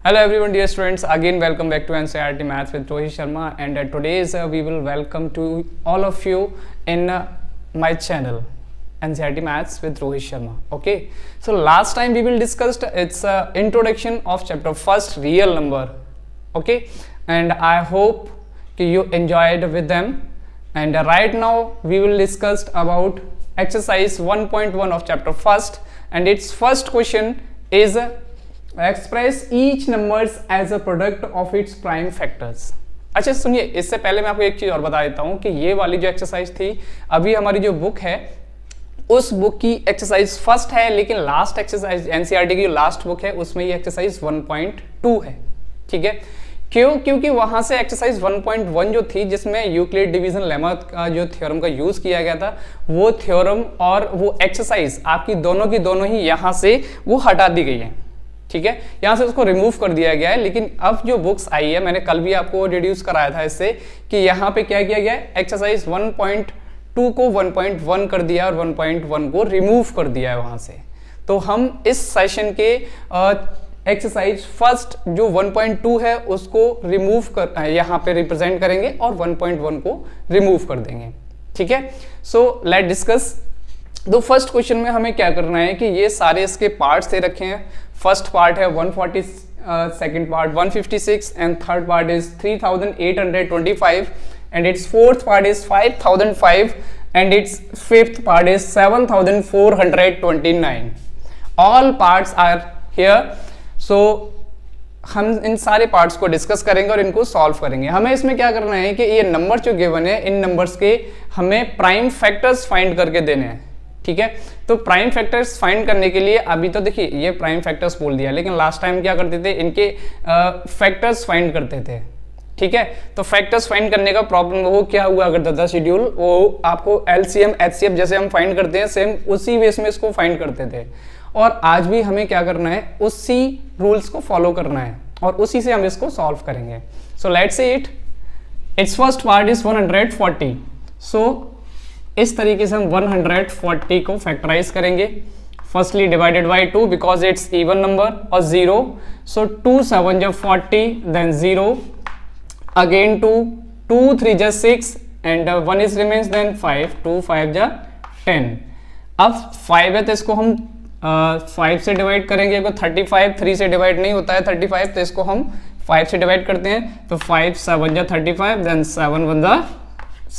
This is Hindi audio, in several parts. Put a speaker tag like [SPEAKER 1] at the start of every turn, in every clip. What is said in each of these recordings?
[SPEAKER 1] Hello everyone, dear students. Again, welcome back to NCERT Maths with Rohit Sharma. And today's we will welcome to all of you in my channel NCERT Maths with Rohit Sharma. Okay. So last time we will discussed its introduction of chapter first, real number. Okay. And I hope you enjoyed with them. And right now we will discuss about exercise 1.1 of chapter first. And its first question is express each numbers as a product of its prime factors. अच्छा सुनिए, इससे पहले मैं आपको एक चीज और बता देता हूं कि ये वाली जो एक्सरसाइज थी, अभी हमारी जो बुक है उस बुक की एक्सरसाइज फर्स्ट है, लेकिन लास्ट एक्सरसाइज एनसीईआरटी की लास्ट बुक है उसमें ये एक्सरसाइज 1.2 है। ठीक है, क्यों? क्योंकि वहां से एक्सरसाइज 1.1 जो थी जिसमें यूक्लिड डिवीजन लेमा का जो थ्योरम का यूज किया गया था, वो थ्योरम और वो एक्सरसाइज आपकी दोनों की दोनों ही यहां से वो हटा दी गई है। ठीक है, यहां से उसको रिमूव कर दिया गया है। लेकिन अब जो बुक्स आई है, मैंने कल भी आपको डिड्यूस कराया था इससे कि यहाँ पे क्या किया गया है, एक्सरसाइज 1.2 को 1.1 कर दिया और 1.1 को रिमूव कर दिया है वहां से। तो हम इस सेशन के एक्सरसाइज फर्स्ट जो 1.2 है उसको रिमूव कर यहाँ पे रिप्रेजेंट करेंगे और 1.1 को रिमूव कर देंगे। ठीक है, सो लेट डिस्कस। तो फर्स्ट क्वेश्चन में हमें क्या करना है कि ये सारे इसके पार्ट्स दे रखे हैं। फर्स्ट पार्ट है 140, second part 156 and third part is 3825 and it's fourth part is 5005 and it's fifth part is 7429। All parts are here. So हम इन सारे पार्ट्स को डिस्कस करेंगे और इनको सॉल्व करेंगे। हमें इसमें क्या करना है कि ये नंबर जो गिवन है, इन नंबर्स के हमें प्राइम फैक्टर्स फाइंड करके देने हैं। ठीक है, तो प्राइम फैक्टर्स फाइंड करने के लिए अभी तो देखिए ये प्राइम फैक्टर्स बोल दिया, लेकिन लास्ट टाइम क्या करते थे, इनके फैक्टर्स फाइंड करते थे। ठीक है, तो फैक्टर्स फाइंड करने का प्रॉब्लम वो क्या हुआ करता था, शेड्यूल वो आपको एलसीएम एचसीएफ जैसे हम फाइंड करते हैं सेम उसी बेस में इसको फाइंड करते थे। और आज भी हमें क्या करना है, उसी रूल्स को फॉलो करना है और उसी से हम इसको सॉल्व करेंगे। So let's see it. It's first part is 140। सो इस तरीके से हम 140 को फैक्टराइज करेंगे। Firstly divided by 2 because it's even number और 0। सो 2 7 जब 40 देन 0 अगेन 2 2 3 जा 6 एंड 1 इज रिमेन्स देन 5 2 5 जा 10। अब 5 है तो इसको हम 5 से डिवाइड करेंगे। 35 3 से डिवाइड नहीं होता है 35, तो इसको हम 5 से डिवाइड करते हैं। तो 5 7 जा 35 देन 7 1 जा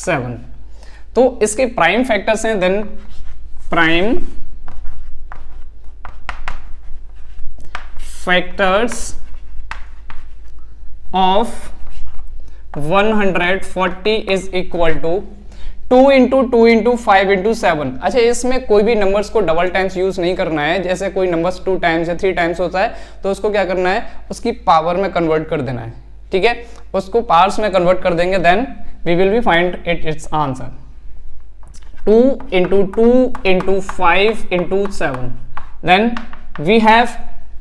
[SPEAKER 1] 7। तो इसके प्राइम फैक्टर्स हैं, then prime factors of 140 is equal to 2 into 2 into 5 into 7। अच्छा, इसमें कोई भी नंबर्स को डबल टाइम्स यूज नहीं करना है। जैसे कोई नंबर्स 2 टाइम्स या 3 टाइम्स होता है तो उसको क्या करना है, उसकी पावर में कन्वर्ट कर देना है। ठीक है, उसको पावर्स में कन्वर्ट कर देंगे, then we will be find its answer. 2 into 2 into 5 into 7. Then we have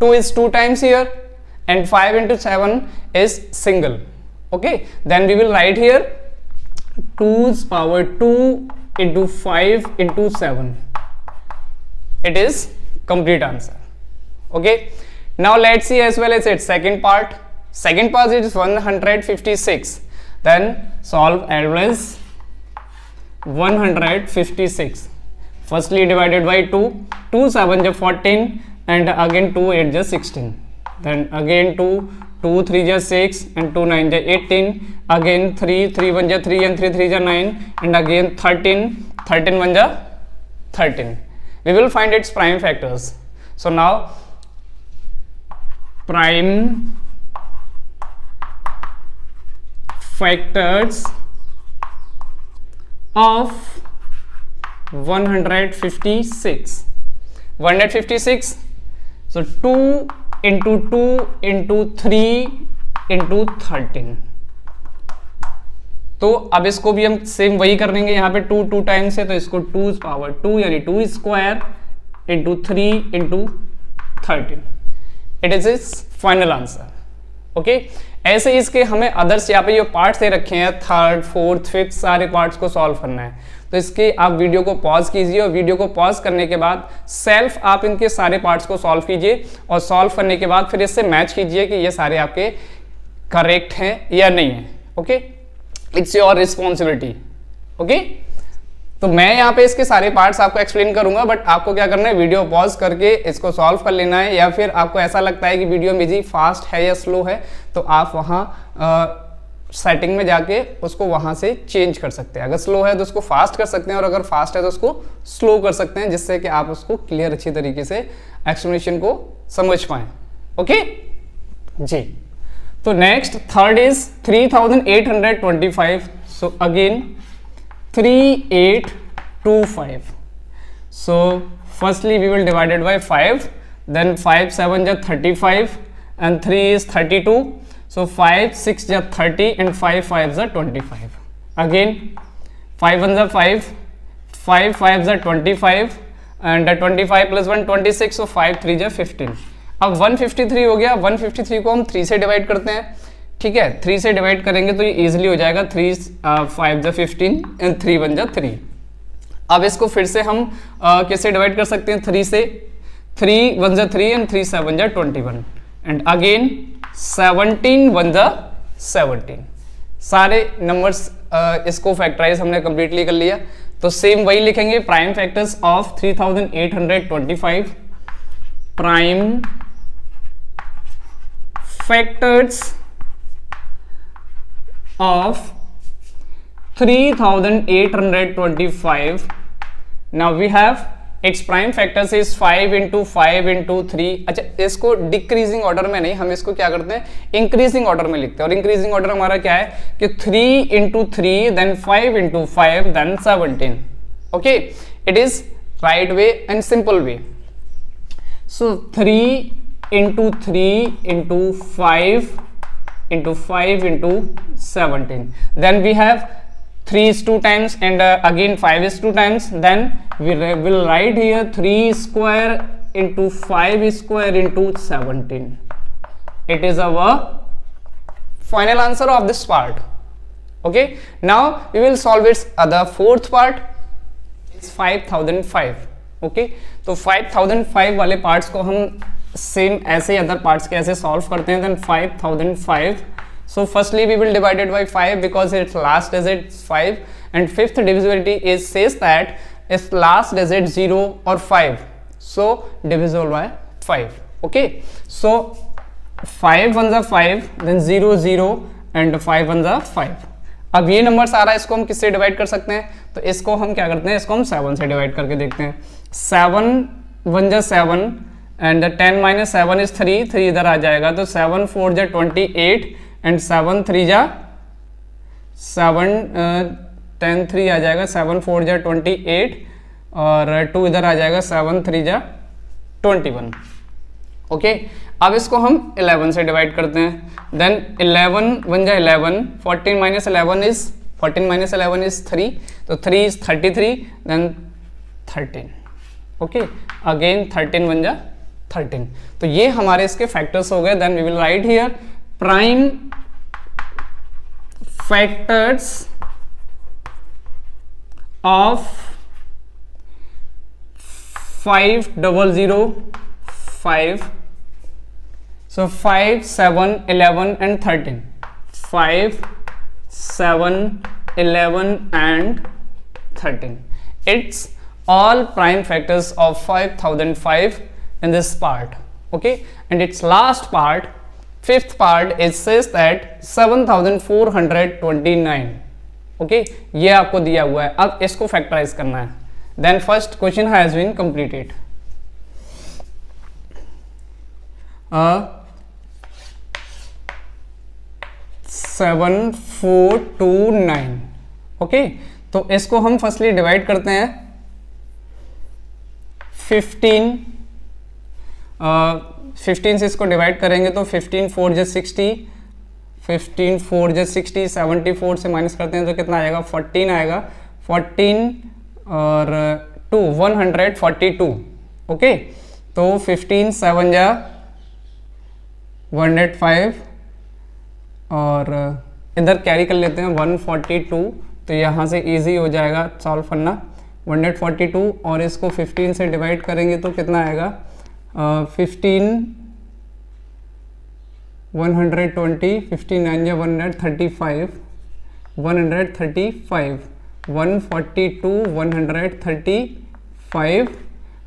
[SPEAKER 1] 2 is 2 times here and 5 into 7 is single. Okay, then we will write here 2's power 2 into 5 into 7. It is complete answer. Okay, now let's see as well as its second part. Second part is 156. Then solve as well as 156. Firstly divided by 2 2 7 जा 14 and again 2 8 जा 16, then again 2 2 3 जा 6 and 2 9 जा 18, again 3 3 1 जा 3 and 3 3 जा 9 and again 13 13 1 जा 13. We will find its prime factors. So now prime factors of 156. 156. So 2 into 2 into 3 into 13. तो अब इसको भी हम सेम वही कर देंगे। यहाँ पे 2 2 टाइम्स है तो इसको 2 पावर 2 यानी 2 square into 3 into 13। It is is final answer. Okay, ऐसे इसके हमें अदर्स यहाँ पे जो पार्ट्स दे रखे हैं, थर्ड फोर्थ फिफ्थ सारे पार्ट्स को सॉल्व करना है। तो इसके आप वीडियो को पॉज कीजिए और वीडियो को पॉज करने के बाद सेल्फ आप इनके सारे पार्ट्स को सॉल्व कीजिए और सॉल्व करने के बाद फिर इससे मैच कीजिए कि ये सारे आपके करेक्ट हैं या नहीं है। Okay, it's your responsibility. Okay, तो मैं यहाँ पे इसके सारे पार्ट्स आपको एक्सप्लेन करूंगा, बट आपको क्या करना है, वीडियो पॉज करके इसको सॉल्व कर लेना है। या फिर आपको ऐसा लगता है कि वीडियो मेरी फास्ट है या स्लो है, तो आप वहाँ सेटिंग में जाके उसको वहाँ से चेंज कर सकते हैं। अगर स्लो है तो उसको फास्ट कर सकते हैं, और अगर फास्ट है तो उसको स्लो कर सकते हैं, जिससे कि आप उसको क्लियर अच्छी तरीके से एक्सप्लेनेशन को समझ पाएँ। ओके जी, तो next third is 3825। So again 3825. So firstly we will divide it by 5, then 5 7 ja 35 and 3 is 32. So 5 6 ja 30 and 5 5 ja 25. Again 5 1 ja 5, 5 5 ja 25 and 25 plus 1 26. So 5 3 ja 15. अब 153 हो गया। 153 को हम 3 से डिवाइड करते हैं, ठीक है। 3 से डिवाइड करेंगे तो ये इजीली हो जाएगा। 3 5 जा 15 एंड 3 1 जा 3। अब इसको फिर से हम किससे डिवाइड कर सकते हैं? 3 से। 3 1 जा 3 एंड 3 7 जा 21 एंड अगेन 17 1 जा 17। सारे नंबर्स इसको फैक्टराइज हमने कंप्लीटली कर लिया। तो सेम वही लिखेंगे, prime factors of 3825, prime factors of 3825. Now we have its prime factors is 5 into 5 into 3. अच्छा, इसको डिक्रीजिंग ऑर्डर में नहीं, हम इसको क्या करते हैं, इंक्रीजिंग ऑर्डर में लिखते हैं। और इंक्रीजिंग ऑर्डर हमारा क्या है कि 3 into 3 then 5 into 5 then 17. Okay, it is right way and simple way. So 3 into 3 into 5 into 5 into 17. Then we have 3 is 2 times and again 5 is 2 times. Then we will write here 3 square into 5 square into 17. It is our final answer of this part. Okay, now we will solve its other fourth part. It's 5005. Okay, तो 5005 वाले पार्ट्स को हम सेम ऐसे अदर पार्ट्स के ऐसे सॉल्व करते हैं। Then 5005, so firstly we will divide it by 5 because its last digit 5 and fifth divisibility is says that its last digit 0 और 5, so divisible by 5। Okay, so 5 1 जा 5 देन 0 0 एंड 5 1 जा 5। अब ये नंबर सारा इसको हम किससे डिवाइड कर सकते हैं? तो इसको हम क्या करते हैं, इसको हम 7 से डिवाइड करके देखते हैं। 7 1 जा 7 एंड 10 माइनस 7 इज 3, 3 इधर आ जाएगा। तो 7 4 जा 28 एंड 7 3 जा 7 10 3 आ जाएगा। 7 4 जा 28 और 2 इधर आ जाएगा। 7 3 जा 21। ओके, अब इसको हम 11 से डिवाइड करते हैं। देन 11 1 जा 11, 14 माइनस 11 इज 3, तो 3 इज 33 देन 13। ओके, अगेन 13 1 जा 13। तो ये हमारे इसके फैक्टर्स हो गए। Then we will write here prime factors of 5005. So 5 7 11 and 13. 5 7 11 and 13. It's all prime factors of 5005 in this part. Okay, and its last part, fifth part, it says that 7429. Okay, ये आपको दिया हुआ है। अब इसको फैक्टराइज करना है। Then first question has been completed. 7429. Okay, तो इसको हम फर्स्टली डिवाइड करते हैं 15 से इसको डिवाइड करेंगे तो 15 4 जा 60, 15 4 जा 60, 74 से माइनस करते हैं तो कितना आएगा, 14 आएगा। 14 और 2 142। ओके, तो 15 7 जा 105 और इधर कैरी कर लेते हैं 142, तो यहाँ से इजी हो जाएगा सॉल्व करना। 142 और इसको 15 से डिवाइड करेंगे तो कितना आएगा 15 120, 15 9 या 135, 135, 142, 135,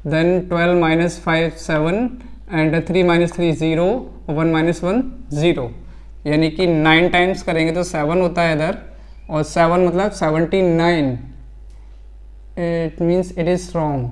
[SPEAKER 1] then 12 minus 5 7 and 3 minus 3 0, 1 minus 1 0, यानी कि 9 टाइम्स करेंगे तो 7 होता है इधर, और 7 मतलब 79, it means it is wrong।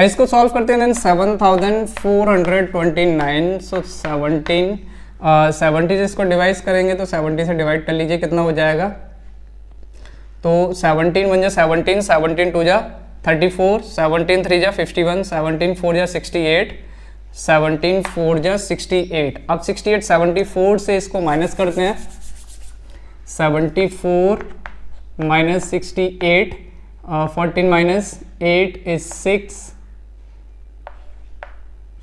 [SPEAKER 1] इसको सॉल्व करते हैं। देन 7429, सो 70 से इसको डिवाइड करेंगे तो 70 से डिवाइड कर लीजिए, कितना हो जाएगा। तो 17 1 जा 17, 17 2 जा 34, 17 3 जा 51, 17 4 जा 68, 17 4 जा 68। अब 68 74 से इसको माइनस करते हैं। 74 minus 68, 14 minus 8 is 6,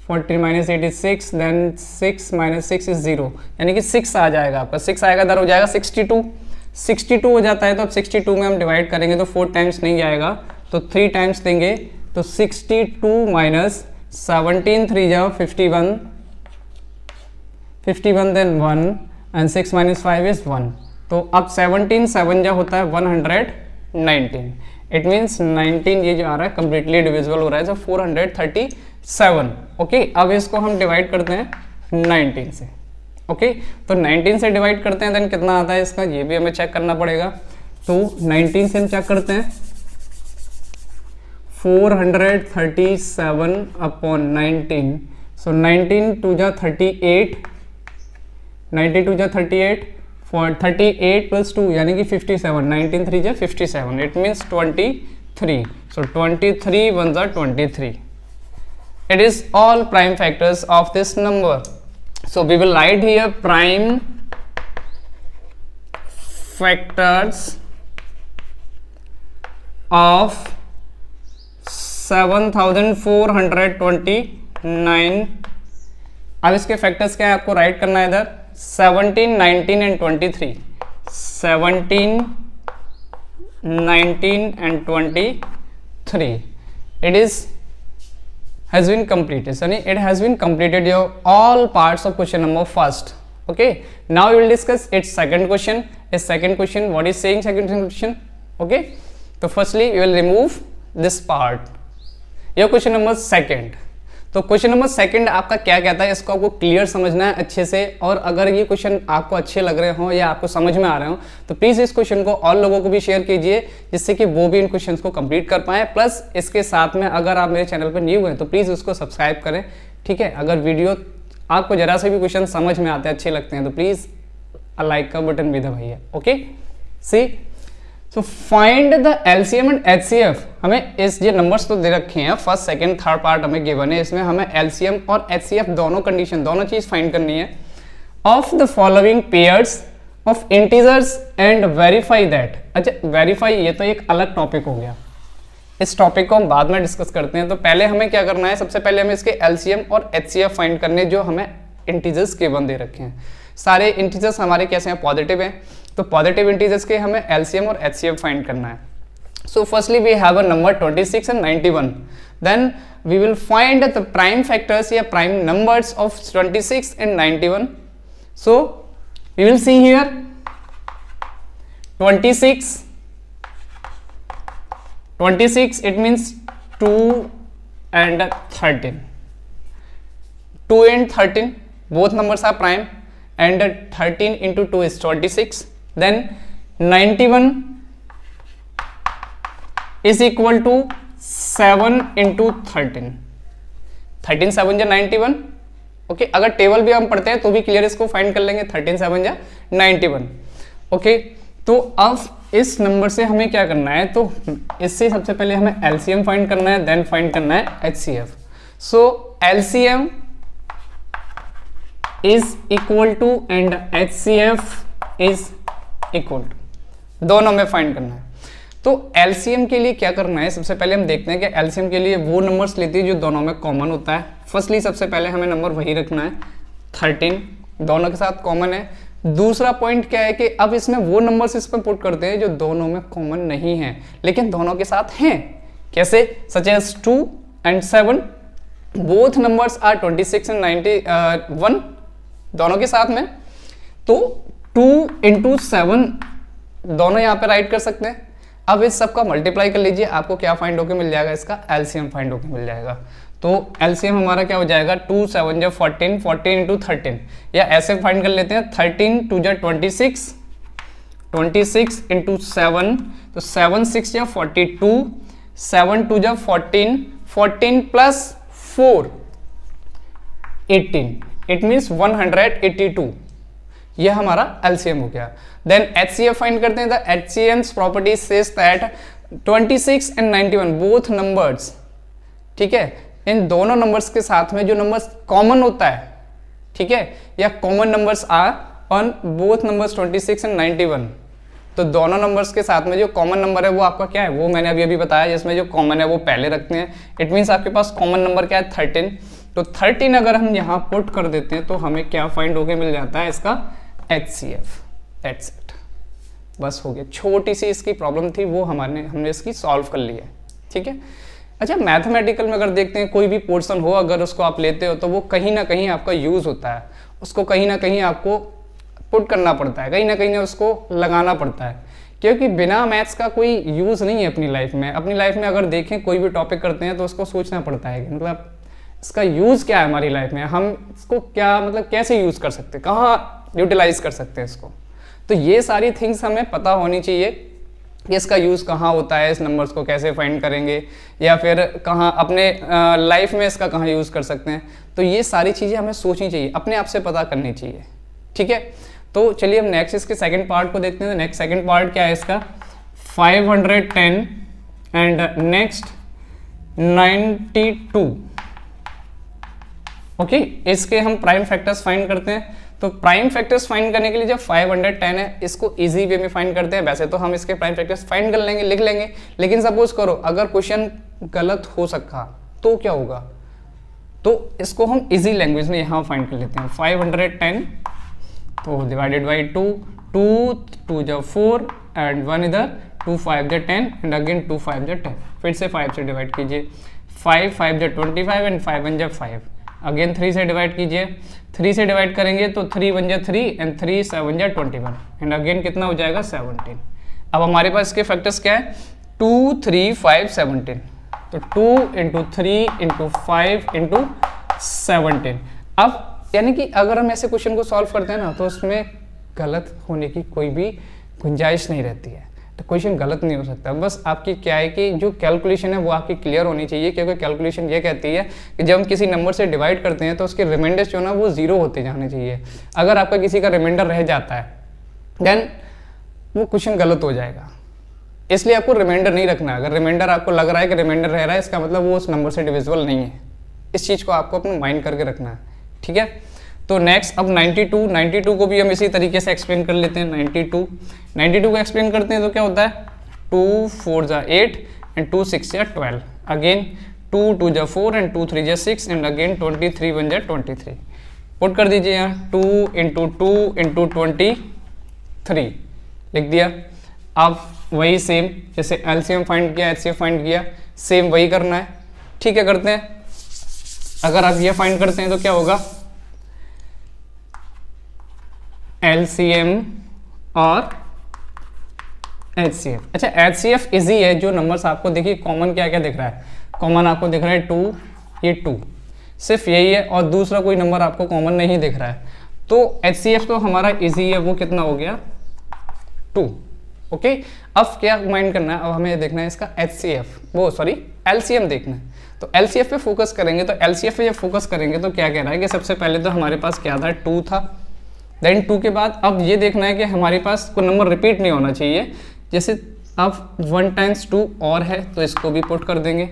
[SPEAKER 1] 14 minus 8 is 6, then 6 minus 6 is 0, यानी कि 6 आ जाएगा आपका। 6 आएगा, इधर हो जाएगा 62, 62 हो जाता है। तो अब 62 में हम डिवाइड करेंगे तो 4 टाइम्स नहीं जाएगा, तो 3 टाइम्स देंगे। तो 62 माइनस 17 3 जाओ 51, 51 देन 1 एंड 6 माइनस 5 इज 1। तो अब 17 7 जा होता है 119, इट मीन्स 19 ये जो आ रहा है कम्प्लीटली डिविजिबल हो रहा है, तो 437। ओके, अब इसको हम डिवाइड करते हैं 19 से। ओके, तो 19 से डिवाइड करते हैं, देन कितना आता है इसका, ये भी हमें चेक करना पड़ेगा। तो 19 से हम चेक करते हैं, 437 अपॉन 19, सो 19 2 जा 38, 90 2 जा 38, 38 प्लस 2 यानी कि 57, 19 3 जा 57, इट मीन्स 23, सो 23 1 जा 23। It is all prime factors of this number. So we will write here prime factors of 7429। अब इसके फैक्टर्स क्या है आपको राइट करना है इधर, 17 19 and 23, 17 19 and 23। It is has been completed, so it has been completed your all parts of question number first. Okay, now we will discuss its second question. Its second question, what is saying second question? Okay, so firstly we will remove this part, your question number second। तो क्वेश्चन नंबर सेकंड आपका क्या कहता है, इसको आपको क्लियर समझना है अच्छे से, और अगर ये क्वेश्चन आपको अच्छे लग रहे हो या आपको समझ में आ रहे हो तो प्लीज़ इस क्वेश्चन को और लोगों को भी शेयर कीजिए, जिससे कि वो भी इन क्वेश्चंस को कंप्लीट कर पाएँ। प्लस इसके साथ में अगर आप मेरे चैनल पर न्यू हैं तो प्लीज़ उसको सब्सक्राइब करें, ठीक है। अगर वीडियो आपको जरा से भी क्वेश्चन समझ में आते हैं, अच्छे लगते हैं, तो प्लीज़ लाइक का बटन भी दबाइए। Okay, see so find the LCM and HCF. हमें इस ये नंबर्स तो दे रखे हैं, फर्स्ट सेकंड थर्ड पार्ट हमें गिवन है, इसमें हमें एलसीएम और एचसीएफ दोनों कंडीशन, दोनों चीज फाइंड करनी है। Of the following pairs of integers and verify that. अच्छा, वेरीफाई ये तो एक अलग टॉपिक हो गया, इस टॉपिक को हम बाद में डिस्कस करते हैं। तो पहले हमें क्या करना है, सबसे पहले हमें इसके एलसीएम और एचसीएफ फाइंड करने, जो हमें इंटीजर्स गिवन दे रखे हैं। सारे इंटीजर्स हमारे कैसे हैं, पॉजिटिव हैं, तो पॉजिटिव इंटीजर्स के हमें एलसीएम और एचसीएफ फाइंड करना है। So firstly we have a number 26 and 91, then we will find the prime factors या prime numbers of 26 and 91। So we will see here 26 it means 2 and 13, 2 and 13 both numbers are prime, and 13 into 2 is 26, then 91 is equal to 7 into 13 7 जा 91। ओके, अगर टेबल भी हम पढ़ते हैं तो भी क्लियर इसको फाइंड कर लेंगे। 13 7 जा 91। ओके, तो अब इस नंबर से हमें क्या करना है, तो इससे सबसे पहले हमें एलसीएम फाइंड करना है, देन फाइंड करना है HCF. So LCM is equal to and HCF is equal to, दोनों में फाइंड करना है। तो एलसीएम के लिए क्या करना है, सबसे पहले हम देखते हैं कि एलसीएम के लिए वो नंबर्स लेती है जो दोनों में कॉमन होता है। फर्स्टली सबसे पहले हमें नंबर वही रखना है 13, दोनों के साथ कॉमन है। दूसरा पॉइंट क्या है कि अब इसमें वो नंबर्स इस पर पुट करते हैं जो दोनों में कॉमन नहीं है लेकिन दोनों के साथ हैं। कैसे? Such as 2 and 7, both numbers are 26 and 91, दोनों के साथ में। तो 2 into 7 दोनों यहाँ पे राइट कर सकते हैं। अब इस सब का मल्टीप्लाई कर लीजिए, आपको क्या फाइंड होके मिल जाएगा, इसका एलसीएम फाइंड होके मिल जाएगा। तो एलसीएम हमारा क्या हो जाएगा, 2 7 जा 14, 14 इंटू 13, या ऐसे फाइंड कर लेते हैं 13 2 जा 26, 26 इंटू 7, तो 7 6 जा 42, 7 2 जा 14, 14 प्लस 4 18, इट मीन्स 182। यह हमारा एलसीएम हो गया। देन एचसीएफ फाइंड करते हैं। The HCM's property says that 26 and 91 both numbers, ठीक है, इन दोनों नंबर्स के साथ में जो नंबर्स कॉमन होता है, ठीक है, या common numbers are on both numbers 26 and 91। तो दोनों नंबर्स के साथ में जो कॉमन नंबर है वो आपका क्या है, वो मैंने अभी बताया, जिसमें जो कॉमन है वो पहले रखते हैं। इट मीन्स आपके पास कॉमन नंबर क्या है, 13। तो 13 अगर हम यहाँ पुट कर देते हैं तो हमें क्या फाइंड होके मिल जाता है, इसका एचसीएफ। दैट्स इट, बस हो गया। छोटी सी इसकी प्रॉब्लम थी, वो हमने इसकी सॉल्व कर ली है, ठीक है। अच्छा, मैथमेटिकल में अगर देखते हैं कोई भी पोर्शन हो, अगर उसको आप लेते हो तो वो कहीं ना कहीं आपका यूज़ होता है, उसको कहीं ना कहीं आपको पुट करना पड़ता है, कहीं ना कहीं उसको लगाना पड़ता है, क्योंकि बिना मैथ्स का कोई यूज़ नहीं है अपनी लाइफ में। अपनी लाइफ में अगर देखें कोई भी टॉपिक करते हैं तो उसको सोचना पड़ता है कि मतलब इसका यूज़ क्या है हमारी लाइफ में, हम इसको क्या मतलब कैसे यूज़ कर सकते हैं, कहाँ यूटिलाइज कर सकते हैं इसको। तो ये सारी थिंग्स हमें पता होनी चाहिए कि इसका यूज़ कहाँ होता है, इस नंबर्स को कैसे फाइंड करेंगे, या फिर कहाँ अपने लाइफ में इसका कहाँ यूज़ कर सकते हैं। तो ये सारी चीज़ें हमें सोचनी चाहिए, अपने आप से पता करनी चाहिए, ठीक है। तो चलिए हम नेक्स्ट इसके सेकंड पार्ट को देखते हैं। नेक्स्ट सेकंड पार्ट क्या है इसका, 510 एंड नेक्स्ट 92। ओके, इसके हम प्राइम फैक्टर्स फाइंड करते हैं। तो प्राइम फैक्टर्स फाइंड करने के लिए जब 510 है, इसको इजी वे में फाइंड करते हैं। वैसे तो हम इसके प्राइम फैक्टर्स फाइंड कर लेंगे, लिख लेंगे, लेकिन सपोज करो अगर क्वेश्चन गलत हो सकता तो क्या होगा, तो इसको हम इजी लैंग्वेज में यहाँ फाइंड कर लेते हैं। 510 तो डिवाइडेड बाई 2, 2 2 जा 4 एंड 1 इधर, 2 5 जा 10 एंड अगेन 2 5 जा 10, फिर से 5 से डिवाइड कीजिए, 5 5 जा 25 एंड 5 1 जा 5, अगेन 3 से डिवाइड कीजिए, 3 से डिवाइड करेंगे तो 3 1 जा 3 एंड 3 7 जा 21 एंड अगेन कितना हो जाएगा 17। अब हमारे पास इसके फैक्टर्स क्या है, 2 3 5 17, तो 2 इंटू 3 इंटू 5 इंटू 17। अब यानी कि अगर हम ऐसे क्वेश्चन को सॉल्व करते हैं ना, तो उसमें गलत होने की कोई भी गुंजाइश नहीं रहती है, तो क्वेश्चन गलत नहीं हो सकता। बस आपकी क्या है कि जो कैलकुलेशन है वो आपकी क्लियर होनी चाहिए, क्योंकि कैलकुलेशन ये कहती है कि जब हम किसी नंबर से डिवाइड करते हैं तो उसके रिमाइंडर्स जो ना वो जीरो होते जाने चाहिए। अगर आपका किसी का रिमाइंडर रह जाता है देन वो क्वेश्चन गलत हो जाएगा, इसलिए आपको रिमाइंडर नहीं रखना। अगर रिमाइंडर आपको लग रहा है कि रिमाइंडर रह रहा है, इसका मतलब वो उस नंबर से डिविजिबल नहीं है। इस चीज़ को आपको अपना माइंड करके रखना है, ठीक है। तो नेक्स्ट अब 92 को भी हम इसी तरीके से एक्सप्लेन कर लेते हैं। 92 को एक्सप्लेन करते हैं तो क्या होता है, 2 4 जा 8 एंड 2 6 जा 12, अगेन 2 2 जा 4 एंड 2 3 जा 6 एंड अगेन 23 1 जा 23। पुट कर दीजिए यहाँ 2 इंटू 2 इंटू 23 लिख दिया। अब वही सेम जैसे एलसीएम फाइंड किया, एचसीएफ फाइंड किया, सेम वही करना है, ठीक है। करते हैं, अगर आप ये फाइंड करते हैं तो क्या होगा, एलसीएम और एचसीएफ। अच्छा, एचसीएफ इजी है, जो नंबर्स आपको देखिए कॉमन क्या क्या दिख रहा है, कॉमन आपको दिख रहा है 2, ये 2 सिर्फ यही है और दूसरा कोई नंबर आपको कॉमन नहीं दिख रहा है। तो एचसीएफ तो हमारा इजी है, वो कितना हो गया 2। ओके, अब क्या माइंड करना है, अब हमें देखना है इसका एलसीएम देखना है। तो एलसीएफ पे फोकस करेंगे, तो एलसीएफ पे जब फोकस करेंगे तो क्या कह रहा है कि सबसे पहले तो हमारे पास क्या था, 2 था, देन 2 के बाद अब ये देखना है कि हमारे पास कोई नंबर रिपीट नहीं होना चाहिए। जैसे अब 1 टाइम्स 2 और है तो इसको भी पुट कर देंगे।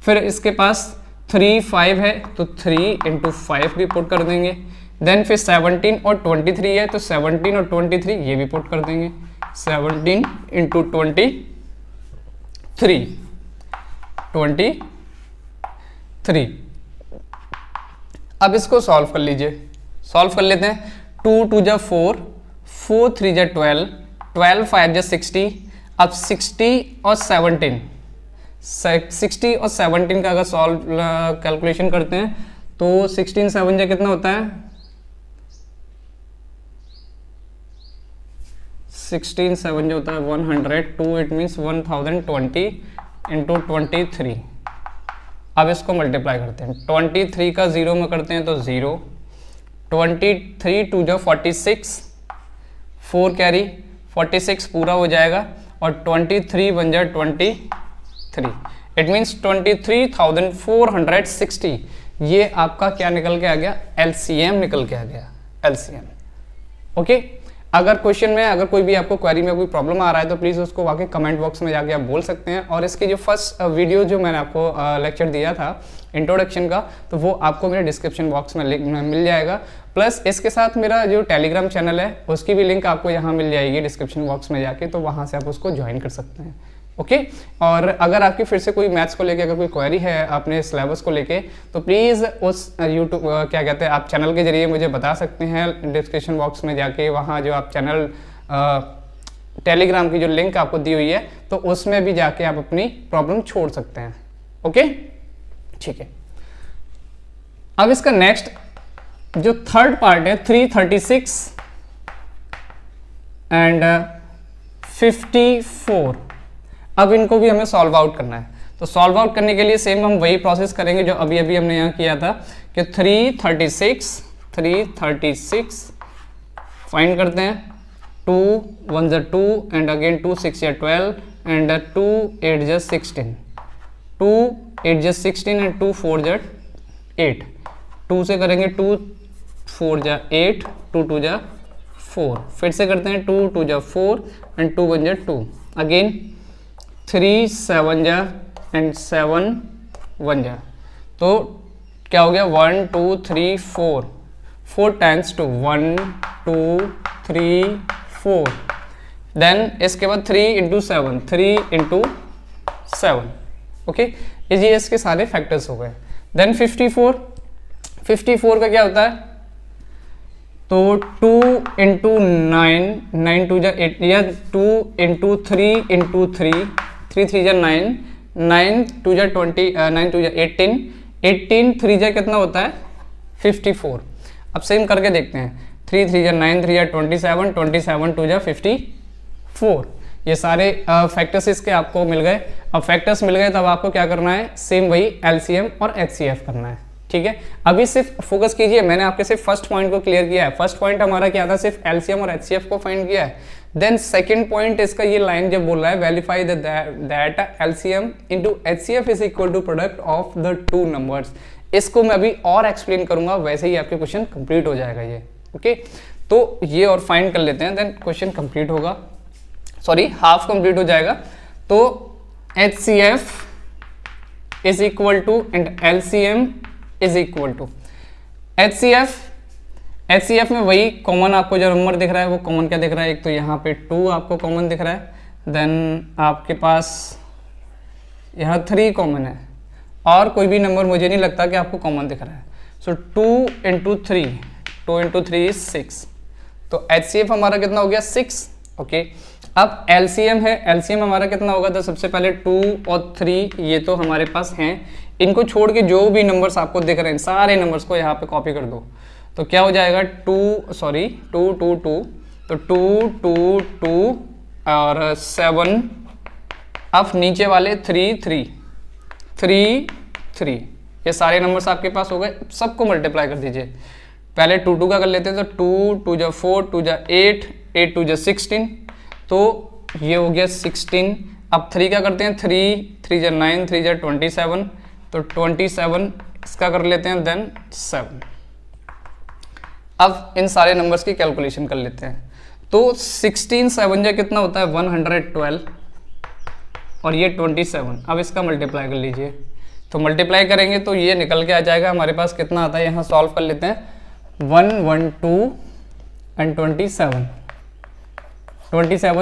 [SPEAKER 1] फिर इसके पास 3 5 है तो 3 × 5 भी पुट कर देंगे। देन फिर 17 और 23 है तो 17 और 23 ये भी पुट कर देंगे। 17 × 23 अब इसको सॉल्व कर लीजिए, सॉल्व कर लेते हैं। 2 2 जा 4, 4 3 जा 12, 12 5 जा 60। अब 60 और 17 और 17 का अगर सॉल्व कैलकुलेशन करते हैं तो 16 7 जा कितना होता है, 16 7 जो होता है 102, इट मीन्स 1020 × 23। अब इसको मल्टीप्लाई करते हैं, 23 का 0 में करते हैं तो 0, 23 2 जो 46, 4 कैरी 46 पूरा हो जाएगा और 23 बन जाए 23, इट मीन्स 23,460। ये आपका क्या निकल के आ गया, एलसीएम निकल के आ गया, एलसीएम। ओके, अगर क्वेश्चन में अगर कोई भी आपको क्वेरी में कोई प्रॉब्लम आ रहा है तो प्लीज़ उसको वाकई कमेंट बॉक्स में जाके आप बोल सकते हैं। और इसकी जो फर्स्ट वीडियो जो मैंने आपको लेक्चर दिया था इंट्रोडक्शन का, तो वो आपको मेरे डिस्क्रिप्शन बॉक्स में मिल जाएगा। प्लस इसके साथ मेरा जो टेलीग्राम चैनल है उसकी भी लिंक आपको यहाँ मिल जाएगी डिस्क्रिप्शन बॉक्स में जाके, तो वहाँ से आप उसको ज्वाइन कर सकते हैं। ओके, और अगर आपकी फिर से कोई मैथ्स को लेके अगर कोई क्वेरी है अपने सिलेबस को लेके, तो प्लीज़ उस यूट्यूब क्या कहते हैं आप चैनल के जरिए मुझे बता सकते हैं डिस्क्रिप्शन बॉक्स में जाके। वहाँ जो आप चैनल टेलीग्राम की जो लिंक आपको दी हुई है तो उसमें भी जाके आप अपनी प्रॉब्लम छोड़ सकते हैं। ओके, ठीक है। अब इसका नेक्स्ट जो थर्ड पार्ट है 336 एंड 54, अब इनको भी हमें सॉल्व आउट करना है। तो सॉल्व आउट करने के लिए सेम हम वही प्रोसेस करेंगे जो अभी अभी हमने यहाँ किया था कि 336 फाइंड करते हैं। 2 1 जा 2 एंड अगेन 2 6 जा 12 एंड 2 8 जा 16, 2 8 जा 16 एंड 2 4 जा 8। 2 से करेंगे 2 4 जा 8, 2 2 जा 4, फिर से करते हैं 2 2 जा 4 एंड 2 1 जा 2, अगेन 3 7 जा एंड 7 1 जा। तो क्या हो गया 1 2 3 4, 4 टाइम्स 2 1 2 3 4, देन इसके बाद 3 × 7, 3 × 7। ओके, ये इसके सारे फैक्टर्स हो गए। देन 54 का क्या होता है, तो 2 × 9, 9 2 जा 8, या 2 × 3 × 3, 3 3 जा 9, 9 2 जा 20, 9 2 जा 18, 18 3 जा कितना होता है 54। अब सेम करके देखते हैं, 3 3 जा 9, 3 जा 27, 27 2 जा 54। ये सारे फैक्टर्स इसके आपको मिल गए। अब फैक्टर्स मिल गए तब आपको क्या करना है, सेम वही एलसीएम और एचसीएफ करना है। ठीक है, अभी सिर्फ फोकस कीजिए, मैंने आपके सिर्फ फर्स्ट पॉइंट को क्लियर किया है। फर्स्ट पॉइंट हमारा क्या था, सिर्फ एलसीएम और एचसीएफ को फाइंड किया है। देन सेकंड पॉइंट इसका ये लाइन जब बोल रहा है verify that LCM into HCF is equal to product of the two numbers, इसको मैं अभी और एक्सप्लेन करूंगा, वैसे ही आपके क्वेश्चन कंप्लीट हो जाएगा ये। ओके, तो ये और फाइंड कर लेते हैं, देन क्वेश्चन कंप्लीट होगा, सॉरी हाफ कंप्लीट हो जाएगा। तो HCF is equal to and LCM is equal to HCF में वही कॉमन आपको जो नंबर दिख रहा है वो कॉमन क्या दिख रहा है, एक तो यहाँ पे 2 आपको कॉमन दिख रहा है, देन आपके पास यहाँ 3 कॉमन है, और कोई भी नंबर मुझे नहीं लगता कि आपको कॉमन दिख रहा है। सो 2 × 3 इज 6, तो एचसीएफ हमारा कितना हो गया 6। ओके, अब एलसीएम है, एलसीएम हमारा कितना होगा, तो सबसे पहले 2 और 3 ये तो हमारे पास हैं, इनको छोड़ के जो भी नंबर्स आपको दिख रहे हैं सारे नंबर्स को यहाँ पे कॉपी कर दो, तो क्या हो जाएगा 2 2 2 2, तो 2 2 2 और 7, अब नीचे वाले 3 3 3 3, ये सारे नंबर्स आपके पास हो गए। सबको मल्टीप्लाई कर दीजिए, पहले 2 2 का कर लेते हैं, तो 2 2 जा 4, 2 जा 8, 8 2 जा 16, तो ये हो गया 16। अब 3 का करते हैं, 3 3 जा 9, 3 जा 27, तो 27 इसका कर लेते हैं, देन 7। अब इन सारे नंबर्स की कैलकुलेशन कर लेते हैं। तो 16 7 जा कितना होता है 112 और ये 27। अब इसका मल्टीप्लाई कर लीजिए, तो मल्टीप्लाई करेंगे तो ये निकल के आ जाएगा हमारे पास कितना आता है, यहाँ सॉल्व कर लेते हैं। 112 एंड 27,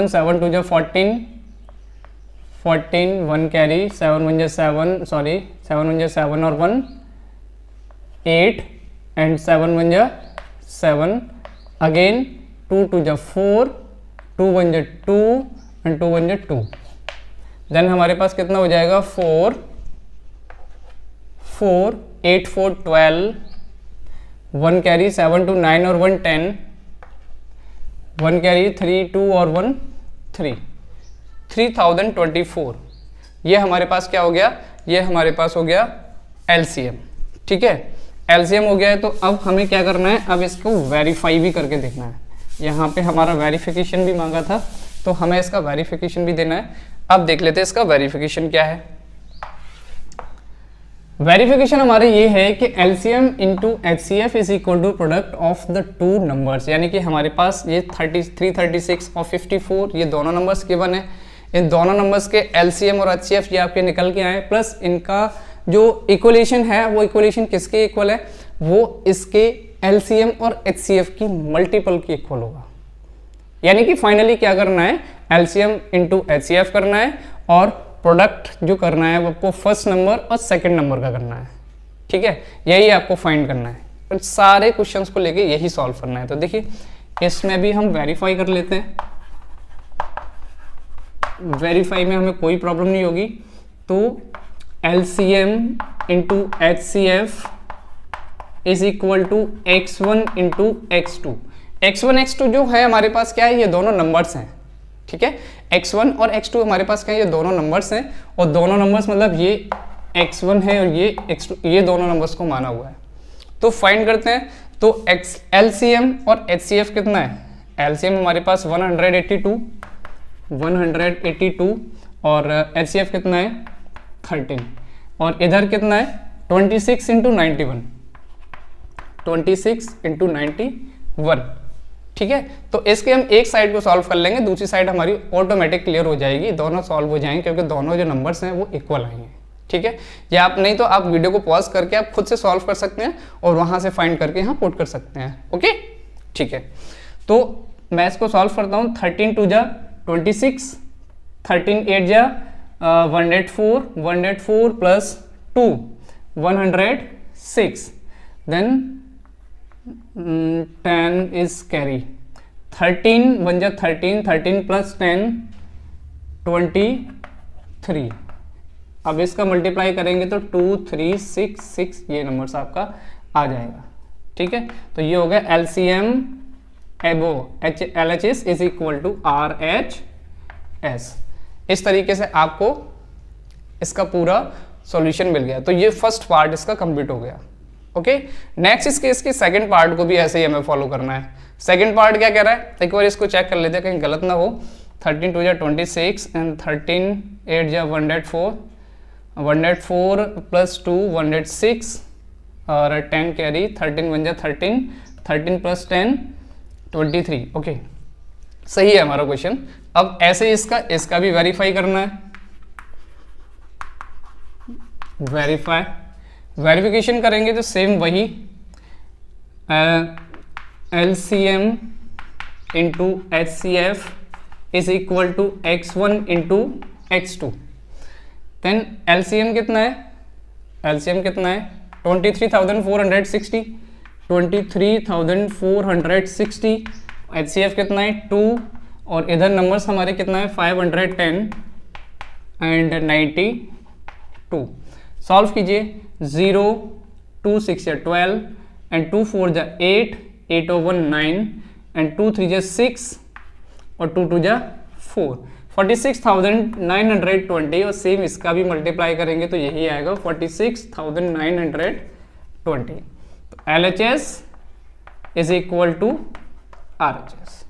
[SPEAKER 1] 7 2 जा 14, 1 कैरी, 7 1 जा 7, सॉरी 7 1 जा 7 और 1 8 एंड 7 1 जा 7 अगेन, 2 2 जा 4, 2 1 जा 2 एंड 2 1 जा 2। देन हमारे पास कितना हो जाएगा 4 8 4 12, 1 कैरी, 7 2 9 और 1 10, 1 कैरी, 3 2 और 1 3, 3024। ये हमारे पास क्या हो गया, ये हमारे पास हो गया LCM। ठीक है, LCM हो गया है। तो अब हमें क्या करना है, अब इसको वेरीफाई भी करके देखना है। यहाँ पे हमारा वेरिफिकेशन भी मांगा था, तो हमें इसका वेरिफिकेशन भी देना है। अब देख लेते हैं इसका वेरिफिकेशन क्या है। वेरिफिकेशन हमारे ये है कि LCM into HCF is equal to product of the two numbers, यानी कि हमारे पास ये 336 और 54 ये दोनों नंबर्स गिवन है। इन दोनों नंबर्स के LCM और HCF ये आपके निकल के आए, प्लस इनका जो इक्वलेशन है वो इक्वलेशन किसके इक्वल है, वो इसके LCM और HCF की मल्टीपल की इक्वल होगा। यानी कि फाइनली क्या करना है, LCM इंटू HCF करना है और प्रोडक्ट जो करना है वो आपको फर्स्ट नंबर और सेकंड नंबर का करना है। ठीक है, यही आपको फाइंड करना है। तो सारे क्वेश्चंस को लेके यही सॉल्व करना है। तो देखिए इसमें भी हम वेरीफाई कर लेते हैं। वेरीफाई में हमें कोई प्रॉब्लम नहीं होगी। तो LCM into HCF is equal to x1 into x2। x1 x2 जो है हमारे पास क्या है, ये दोनों नंबर्स हैं। ठीक है, x1 और x2 हमारे पास क्या है, ये दोनों नंबर्स हैं। और दोनों नंबर्स मतलब ये x1 है और ये x2, ये दोनों नंबर्स को माना हुआ है। तो फाइंड करते हैं। तो LCM और HCF कितना है, LCM हमारे पास 182 और HCF कितना है 13, और इधर कितना है 26 इंटू 91, 26 इंटू 91। ठीक है, तो इसके हम एक साइड को सॉल्व कर लेंगे, दूसरी साइड हमारी ऑटोमेटिक क्लियर हो जाएगी, दोनों सॉल्व हो जाएंगे क्योंकि दोनों जो नंबर्स हैं वो इक्वल आएंगे। ठीक है, या आप नहीं तो आप वीडियो को पॉज करके आप खुद से सॉल्व कर सकते हैं और वहां से फाइंड करके यहाँ पुट कर सकते हैं। ओके, ठीक है, तो मैं इसको सॉल्व करता हूँ। 13 2 जा 26, 13 8 जा 184 प्लस 2 106, देन 10 is carry, 13 1 जा 13, 13 प्लस 10 23। अब इसका मल्टीप्लाई करेंगे तो 2 3 6 6 ये नंबर्स आपका आ जाएगा। ठीक है, तो ये हो गया LCM एबो LHS is equal to RHS। इस तरीके से आपको इसका पूरा सॉल्यूशन मिल गया। तो ये फर्स्ट पार्ट इसका कंप्लीट हो गया। ओके, नेक्स्ट इस केस की सेकंड पार्ट को भी ऐसे ही हमें फॉलो करना है। सेकंड पार्ट क्या कह रहा है, एक बार इसको चेक कर लेते हैं कहीं गलत ना हो। 13 2 जा 26 एंड 13 8 जा 104 प्लस 2 106 और 10 कैरी, 13 1 जा 13, 13 प्लस 10 23। ओके, सही है हमारा क्वेश्चन। अब ऐसे इसका भी वेरीफाई करना है। वेरिफिकेशन करेंगे तो सेम वही LCM into HCF is equal to x1 into x2। Then LCM कितना है, LCM कितना है 23,460, 23,460। HCF कितना है 2 और इधर नंबर्स हमारे कितना है 510 एंड 92। सॉल्व कीजिए। 0 2 6 या 12 एंड 2 4 जा 8, 8 और 1 9 एंड 2 3 जा 6 और 2 2 जा 4, 46,920। और सेम इसका भी मल्टीप्लाई करेंगे तो यही आएगा 46,920। तो LHS is equal to RHS।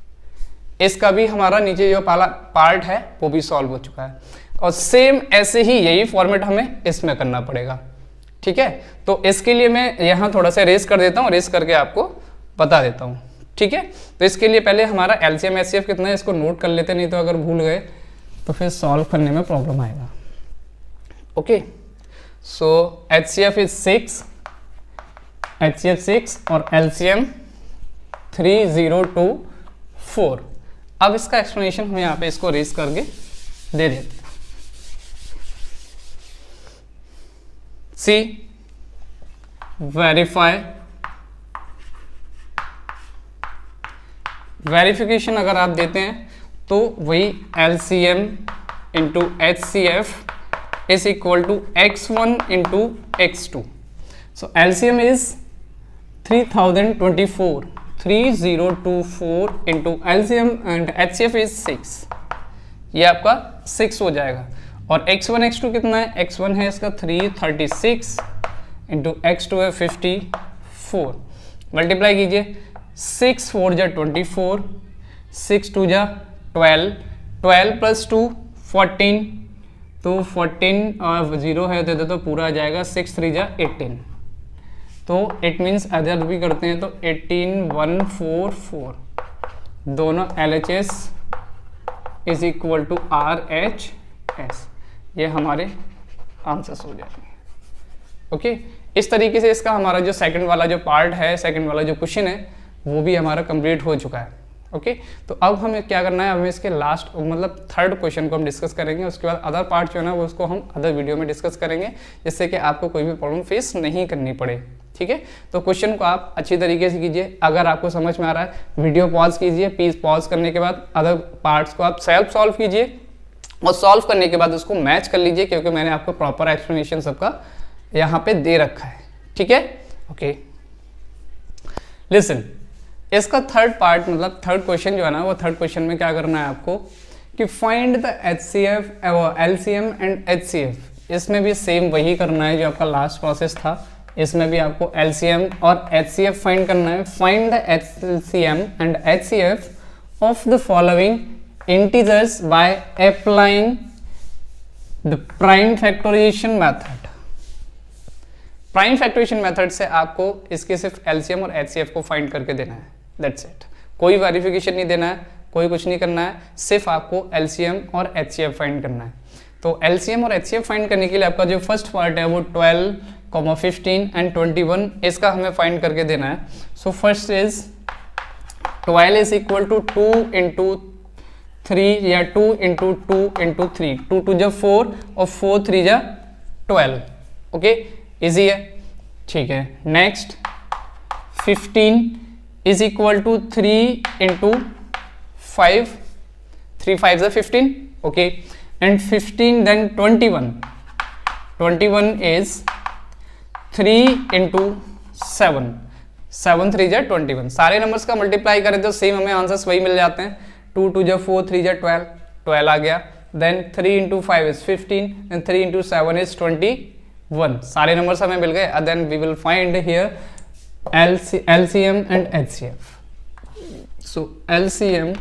[SPEAKER 1] इसका भी हमारा नीचे जो पहला पार्ट है वो भी सॉल्व हो चुका है, और सेम ऐसे ही यही फॉर्मेट हमें इसमें करना पड़ेगा। ठीक है, तो इसके लिए मैं यहाँ थोड़ा सा रेस कर देता हूँ, रेस करके आपको बता देता हूँ। ठीक है, तो इसके लिए पहले हमारा एलसीएम एचसीएफ कितना है इसको नोट कर लेते, नहीं तो अगर भूल गए तो फिर सॉल्व करने में प्रॉब्लम आएगा। Okay, so HCF is 6, HCF 6 और एलसीएम 3024। अब इसका एक्सप्लेनेशन हम यहाँ पे इसको रेस करके दे देते हैं। सी वेरीफाई, वेरिफिकेशन अगर आप देते हैं तो वही LCM into HCF is equal to x1 into x2। So LCM is 3024 into LCM and HCF is 6, ये आपका 6 हो जाएगा। और x1 x2 कितना है, x1 है इसका 336 इंटू x2 है 54। मल्टीप्लाई कीजिए, 6 4 जा 24, 6 2 जा 12, 12 प्लस 2 14, तो 14 और 0 है तो पूरा आ जाएगा, 6 3 जा 18, तो इट मीन्स अदर भी करते हैं तो 18144 दोनों LHS is equal to RHS, ये हमारे आंसर्स हो जाएंगे। ओके, इस तरीके से इसका हमारा जो सेकंड वाला जो पार्ट है, सेकंड वाला जो क्वेश्चन है वो भी हमारा कंप्लीट हो चुका है। ओके, तो अब हमें क्या करना है, हमें इसके लास्ट मतलब थर्ड क्वेश्चन को हम डिस्कस करेंगे, उसके बाद अदर पार्ट जो है ना वो उसको हम अदर वीडियो में डिस्कस करेंगे, जिससे कि आपको कोई भी प्रॉब्लम फेस नहीं करनी पड़े। ठीक है, तो क्वेश्चन को आप अच्छी तरीके से कीजिए। अगर आपको समझ में आ रहा है वीडियो पॉज कीजिए, प्लीज पॉज करने के बाद अदर पार्ट्स को आप सेल्फ सॉल्व कीजिए, और सॉल्व करने के बाद उसको मैच कर लीजिए, क्योंकि मैंने आपको प्रॉपर एक्सप्लेनेशन सबका यहाँ पे दे रखा है। ठीक है, ओके, लिसन, इसका थर्ड पार्ट मतलब थर्ड क्वेश्चन जो है ना, वो थर्ड क्वेश्चन में क्या करना है आपको कि find the HCF LCM and HCF। इसमें भी सेम वही करना है जो आपका लास्ट प्रोसेस था, इसमें भी आपको LCM और HCF फाइंड करना है। Find the LCM and HCF of the following integers by applying the prime factorisation method. Prime factorisation method से आपको इसके सिर्फ LCM और HCF को फाइंड करके देना है, दैट्स इट। कोई वेरिफिकेशन नहीं देना है, कोई कुछ नहीं करना है, सिर्फ आपको LCM और HCF फाइंड करना है। तो LCM और HCF फाइंड करने के लिए आपका जो फर्स्ट पार्ट है वो 12, 15 एंड 21, इसका हमें फाइंड करके देना है। So first is 12 is equal to 2 into 3 या 2 इंटू 2 इंटू 3, 2 2 जा 4 और 4 3 जा 12। ओके, इजी है, ठीक है। Next 15 is equal to 3 into 5, 3 5 जा 15, okay, and 15 then 21 is 3 into 7, 7 3 जा 21। सारे नंबर्स का मल्टीप्लाई करें तो सेम हमें आंसर्स वही मिल जाते हैं, 2 2 जा 4, 3 जा 12, 12 आ गया। Then 3 into 5 is 15 and 3 into 7 is 21। सारे नंबर्स हमें मिल गए। Then we will find here LCM and HCF। So LCM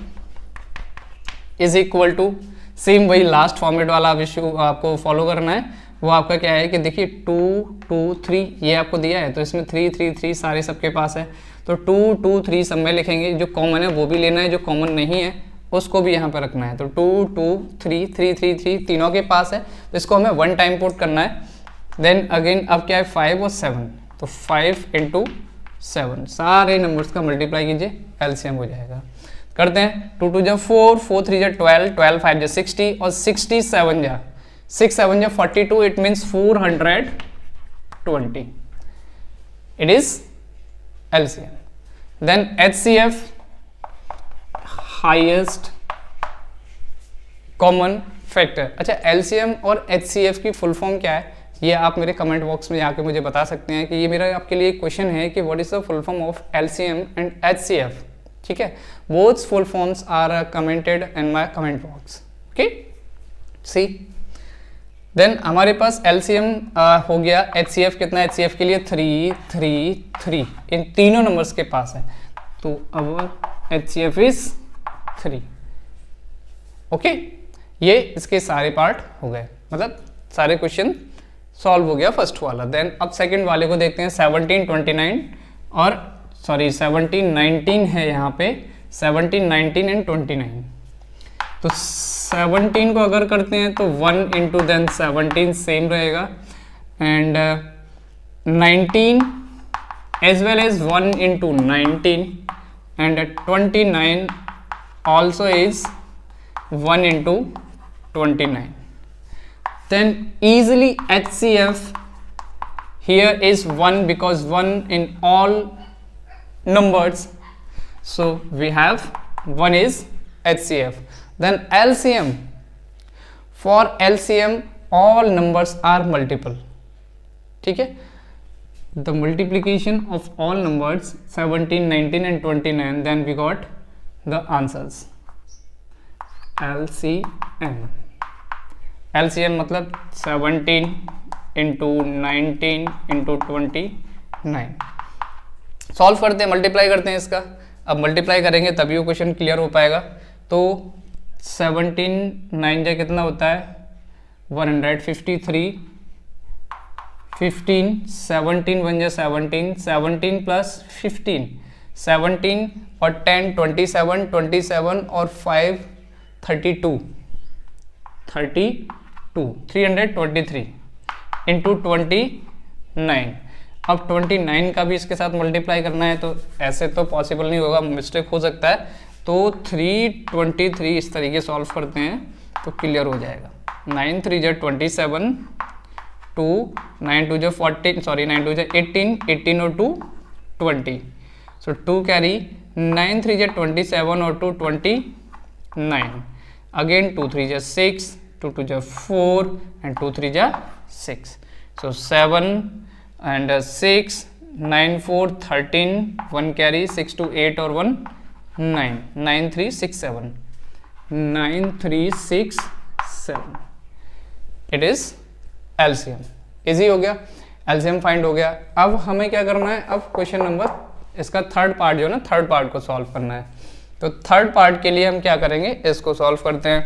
[SPEAKER 1] is equal to same वही लास्ट फॉर्मेट वाला इशू आपको फॉलो करना है। वो आपका क्या है कि देखिए 2 2 3 ये आपको दिया है, तो इसमें 3 3 3 सारे सबके पास है, तो 2 2 3 सब में लिखेंगे। जो कॉमन है वो भी लेना है, जो कॉमन नहीं है उसको भी यहाँ पर रखना है। तो 2 2 3 3 3 3 तीनों के पास है, तो इसको हमें 1 टाइम पुट करना है। देन अगेन अब क्या है 5 और 7, तो 5 इंटू 7 सारे नंबर्स का मल्टीप्लाई कीजिए, LCM हो जाएगा। करते हैं 2 2 जा 4, 4 3 जा 12, 12 5 जा 60 और 67 जा 6 7 जा 42, it means 420। It is LCM। Then HCF highest common factor. अच्छा, LCM और HCF की फुल फॉर्म क्या है ये आप मेरे कमेंट बॉक्स में जाके मुझे बता सकते हैं कि ये मेरा आपके लिए क्वेश्चन है कि what is the full form of LCM and HCF। ठीक है, both full forms are commented in my comment box. Okay, see then हमारे पास LCM हो गया। HCF कितना है, HCF के लिए 3 3 3 इन तीनों नंबर्स के पास है, तो अब HCF इज 3। ओके, ये इसके सारे पार्ट हो गए, मतलब सारे क्वेश्चन सॉल्व हो गया फर्स्ट वाला। देन अब सेकंड वाले को देखते हैं। 17, 29 और सॉरी 17, 19 है यहाँ पे, 17, 19 एंड 29। तो 17 को अगर करते हैं तो 1 इंटू देन 17 सेम रहेगा, and 19 as well as 1 into 19, and 29 also is 1 into 29. Then easily HCF here is 1 because 1 in all numbers, so we have 1 is HCF. Then LCM, for LCM all numbers are multiple, ठीक है। The multiplication of all numbers 17, 19 and 29, then we got the answers LCM। LCM मतलब 17 into 19 into 29। सॉल्व करते हैं, मल्टीप्लाई करते हैं इसका। अब मल्टीप्लाई करेंगे तभी वो क्वेश्चन क्लियर हो पाएगा। तो 17 9 जा कितना होता है 153, 15 17 1 जा 17, 17 प्लस 15 17 और 10 27, 27 और 5 32 323 इंटू 29। अब 29 का भी इसके साथ मल्टीप्लाई करना है, तो ऐसे तो पॉसिबल नहीं होगा, मिस्टेक हो सकता है। तो 323 इस तरीके सॉल्व करते हैं तो क्लियर हो जाएगा। 9 3 जा 27, 2 9 2 जा 14, सॉरी 9 2 जा 18, 18 और 2 20, सो 2 कैरी 9 3 जा 27 और 2 29, अगेन 2 3 जा 6, 2 2 जा 4 एंड 2 3 जा 6, सो 7 and 6 9 4 13, 1 carry 6 2 8 और 1 9 9 3 6 7 9 3 6 7, इट इज LCM। इजी हो गया, LCM फाइंड हो गया। अब हमें क्या करना है, अब क्वेश्चन नंबर इसका थर्ड पार्ट जो है ना, थर्ड पार्ट को सॉल्व करना है। तो थर्ड पार्ट के लिए हम क्या करेंगे, इसको सॉल्व करते हैं।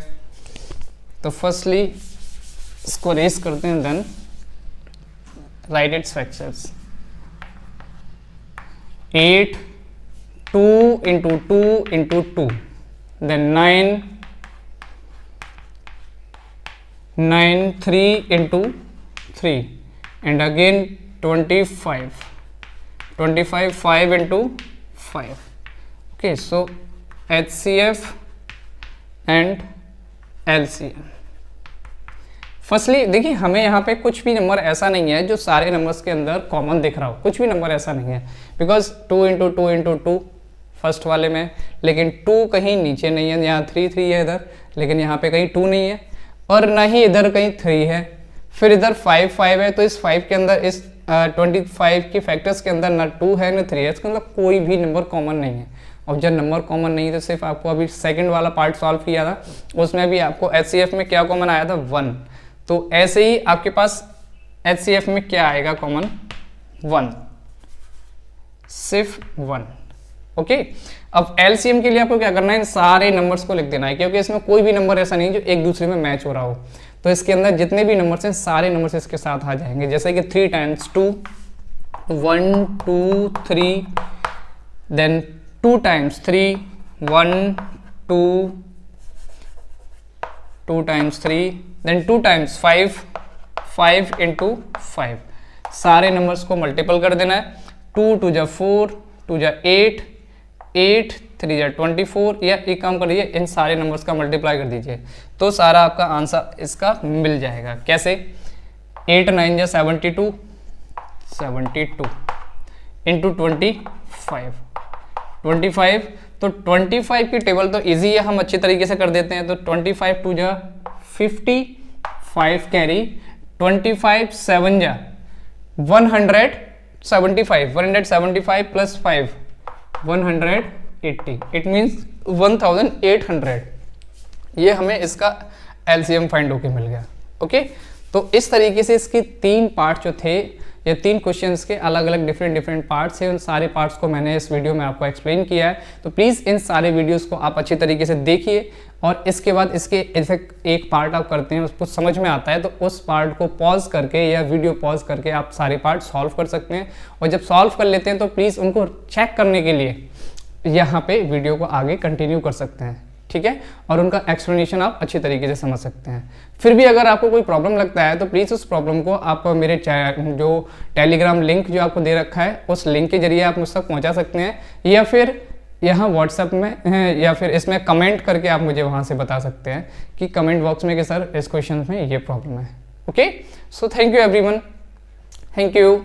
[SPEAKER 1] तो फर्स्टली इसको रेस करते हैं, then write its factors। 8 2 into 2 into 2, then 9 3 into 3, and again 25 5 into 5। okay, so HCF and LCM। Firstly देखिए, हमें यहाँ पे कुछ भी नंबर ऐसा नहीं है जो सारे नंबर्स के अंदर कॉमन दिख रहा हो, कुछ भी नंबर ऐसा नहीं है, बिकॉज 2 इंटू 2 इंटू 2 फर्स्ट वाले में, लेकिन 2 कहीं नीचे नहीं है, यहाँ 3 3 है इधर, लेकिन यहाँ पे कहीं 2 नहीं है, और ना ही इधर कहीं 3 है, फिर इधर 5 5 है। तो इस 5 के अंदर, इस 25 के फैक्टर्स के अंदर ना 2 है ना 3 है, इसके अंदर कोई भी नंबर कॉमन नहीं है। और जब नंबर कॉमन नहीं है तो सिर्फ आपको अभी सेकंड वाला पार्ट सॉल्व किया था, उसमें भी आपको HCF में क्या कॉमन आया था 1। तो ऐसे ही आपके पास HCF में क्या आएगा कॉमन, 1, सिर्फ 1। ओके, अब LCM के लिए आपको क्या करना है, इन सारे नंबर्स को लिख देना है, क्योंकि इसमें कोई भी नंबर ऐसा नहीं जो एक दूसरे में मैच हो रहा हो। तो इसके अंदर जितने भी नंबर्स हैं सारे नंबर्स इसके साथ आ जाएंगे, जैसे कि 3 times 2 1 2 3, then 2 times 3 1 2 2 times 3, then 2 times 5 5 into 5। सारे नंबर्स को मल्टीपल कर देना है। 2 2 जा 4, 2 जा 8 8 3 जा 24, या एक काम कर लीजिए, इन सारे नंबर्स का मल्टीप्लाई कर दीजिए, तो सारा आपका आंसर इसका मिल जाएगा। कैसे, 8 9 जा 72 इंटू 25। तो 25 की टेबल तो इजी है, हम अच्छी तरीके से कर देते हैं। तो 25 2 जा 50, 5 कैरी, 25 7 जा 175 प्लस 5 180, इट मीन्स 1800। ये हमें इसका LCM फाइंड होके मिल गया। ओके, तो इस तरीके से इसके 3 पार्ट जो थे, ये 3 क्वेश्चंस के अलग अलग डिफरेंट पार्ट्स हैं। उन सारे पार्ट्स को मैंने इस वीडियो में आपको एक्सप्लेन किया है, तो प्लीज़ इन सारे वीडियोस को आप अच्छी तरीके से देखिए और इसके बाद इसके ऐसे एक पार्ट आप करते हैं, उसको समझ में आता है तो उस पार्ट को पॉज करके या वीडियो पॉज करके आप सारे पार्ट सॉल्व कर सकते हैं। और जब सॉल्व कर लेते हैं तो प्लीज़ उनको चेक करने के लिए यहाँ पे वीडियो को आगे कंटिन्यू कर सकते हैं, ठीक है, और उनका एक्सप्लेनेशन आप अच्छी तरीके से समझ सकते हैं। फिर भी अगर आपको कोई प्रॉब्लम लगता है तो प्लीज़ उस प्रॉब्लम को आप मेरे जो टेलीग्राम लिंक जो आपको दे रखा है उस लिंक के जरिए आप मुझ तक पहुँचा सकते हैं, या फिर यहाँ व्हाट्सएप में या फिर इसमें कमेंट करके आप मुझे वहाँ से बता सकते हैं कि कमेंट बॉक्स में कि सर इस क्वेश्चन में ये प्रॉब्लम है। Okay, so thank you everyone, thank you.